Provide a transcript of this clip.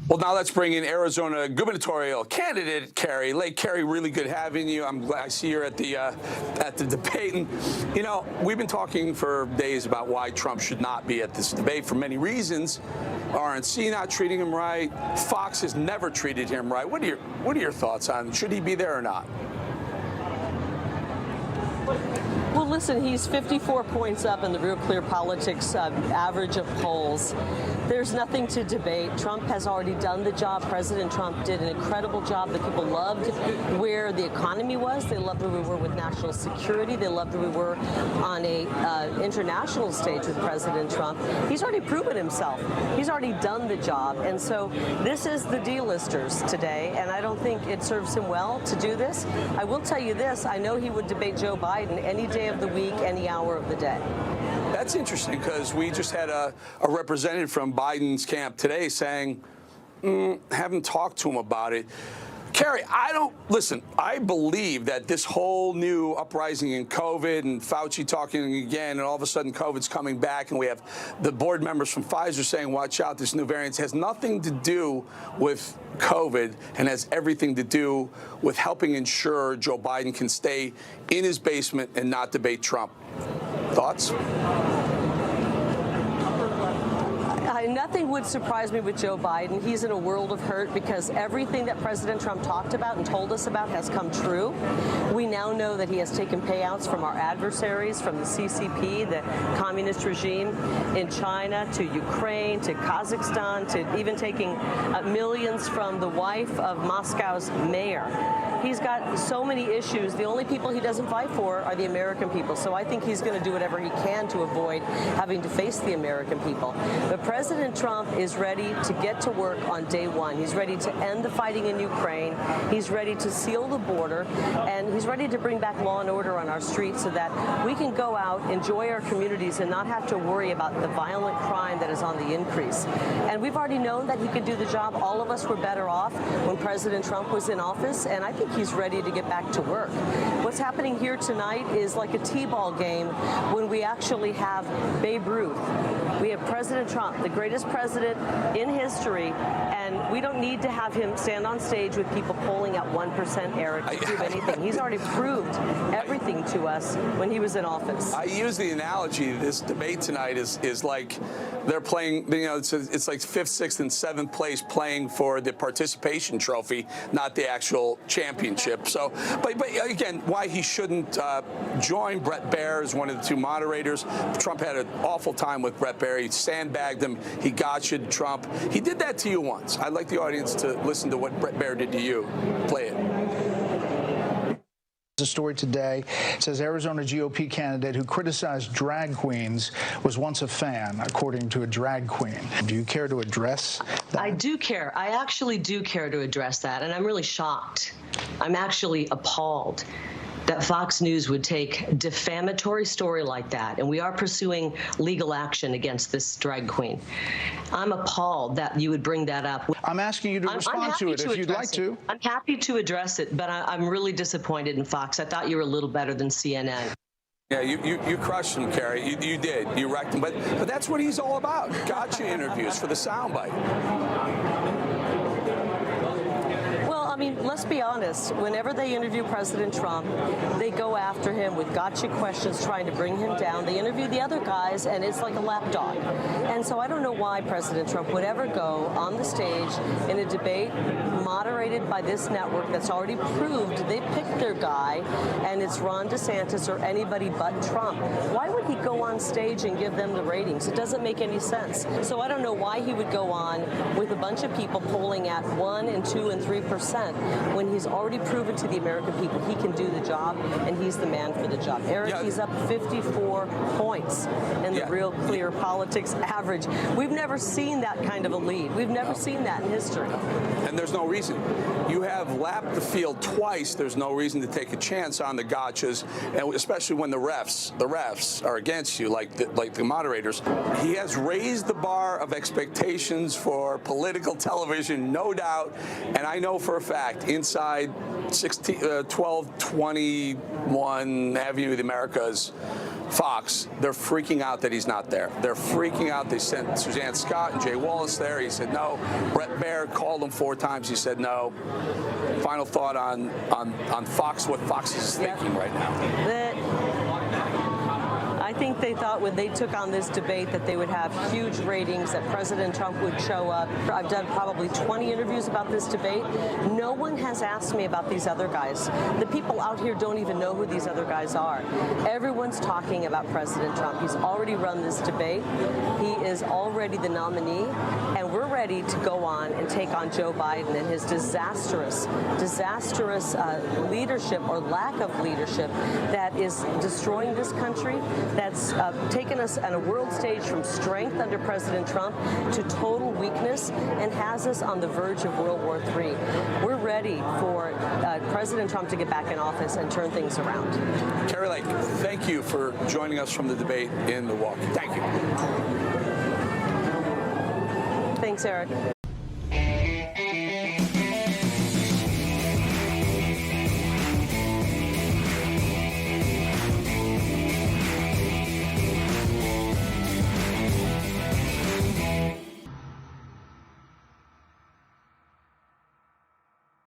Well, now let's bring in Arizona gubernatorial candidate Kari Lake. Kari, really good having you. I'm glad I see you at the debate. And, you know, we've been talking for days about why Trump should not be at this debate for many reasons. RNC not treating him right. Fox has never treated him right. What are your thoughts on should he be there or not? Well, listen, he's 54 points up in the Real Clear Politics average of polls. There's nothing to debate. Trump has already done the job. President Trump did an incredible job. The people loved where the economy was. They loved where we were with national security. They loved where we were on a international stage with President Trump. He's already proven himself. He's already done the job. And so this is the D-listers today, and I don't think it serves him well to do this. I will tell you this. I know he would debate Joe Biden any day of the week, any hour of the day. That's interesting because we just had a representative from Biden's camp today saying, haven't talked to him about it. Kari, I believe that this whole new uprising in COVID and Fauci talking again, and all of a sudden COVID's coming back, and we have the board members from Pfizer saying, watch out, this new variant has nothing to do with COVID and has everything to do with helping ensure Joe Biden can stay in his basement and not debate Trump. Thoughts? Nothing would surprise me with Joe Biden. He's in a world of hurt because everything that President Trump talked about and told us about has come true. We now know that he has taken payouts from our adversaries, from the CCP, the communist regime in China, to Ukraine, to Kazakhstan, to even taking millions from the wife of Moscow's mayor. He's got so many issues. The only people he doesn't fight for are the American people. So I think he's going to do whatever he can to avoid having to face the American people. But President Trump is ready to get to work on day one. He's ready to end the fighting in Ukraine. He's ready to seal the border. And he's ready to bring back law and order on our streets so that we can go out, enjoy our communities, and not have to worry about the violent crime that is on the increase. And we've already known that he could do the job. All of us were better off when President Trump was in office. And I think he's ready to get back to work. What's happening here tonight is like a T-ball game when we actually have Babe Ruth. We have President Trump, the greatest president in history, and we don't need to have him stand on stage with people polling at 1%, Eric, to prove anything. He's already proved everything to us when he was in office. I use the analogy, this debate tonight is like they're playing, you know, it's like 5th, 6th, and 7th place playing for the participation trophy, not the actual championship. So, but again, why he shouldn't join Brett Baer as one of the two moderators. Trump had an awful time with Brett Baer. He sandbagged him. He gotcha'd Trump. He did that to you once. I'd like the audience to listen to what Brett Baer did to you. Play it. The story today says Arizona GOP candidate who criticized drag queens was once a fan, according to a drag queen. Do you care to address that? I do care. I actually do care to address that, and I'm really shocked. I'm actually appalled that Fox News would take a defamatory story like that, and we are pursuing legal action against this drag queen. I'm appalled that you would bring that up. I'm asking you to respond to it if you'd like to. I'm happy to address it, but I'm really disappointed in Fox. I thought you were a little better than CNN. Yeah, you crushed him, Kari. You did. You wrecked him. But that's what he's all about. Gotcha interviews for the soundbite. I mean, let's be honest. Whenever they interview President Trump, they go after him with gotcha questions, trying to bring him down. They interview the other guys, and it's like a lapdog. And so I don't know why President Trump would ever go on the stage in a debate moderated by this network that's already proved they picked their guy, and it's Ron DeSantis or anybody but Trump. Why would he go on stage and give them the ratings? It doesn't make any sense. So I don't know why he would go on with a bunch of people polling at 1% and 2% and 3%. When he's already proven to the American people he can do the job, and he's the man for the job. Eric, he's up 54 points in the Real Clear Politics average. We've never seen that kind of a lead. We've never seen that in history. And there's no reason. You have lapped the field twice. There's no reason to take a chance on the gotchas, and especially when the refs are against you, like the moderators. He has raised the bar of expectations for political television, no doubt. And I know for a fact, inside 1221 Avenue of the Americas, Fox, they're freaking out that he's not there. They're freaking out. They sent Suzanne Scott and Jay Wallace there. He said no. Brett Baird called him 4 times. He said no. Final thought on Fox, what Fox is thinking right now. I think they thought when they took on this debate that they would have huge ratings, that President Trump would show up. I've done probably 20 interviews about this debate. No one has asked me about these other guys. The people out here don't even know who these other guys are. Everyone's talking about President Trump. He's already run this debate. He is already the nominee, and we're ready to go on and take on Joe Biden and his disastrous leadership or lack of leadership that is destroying this country, that's taken us on a world stage from strength under President Trump to total weakness and has us on the verge of World War III. We're ready for President Trump to get back in office and turn things around. Kari Lake, thank you for joining us from the debate in Milwaukee. Thank you. Thanks, Eric.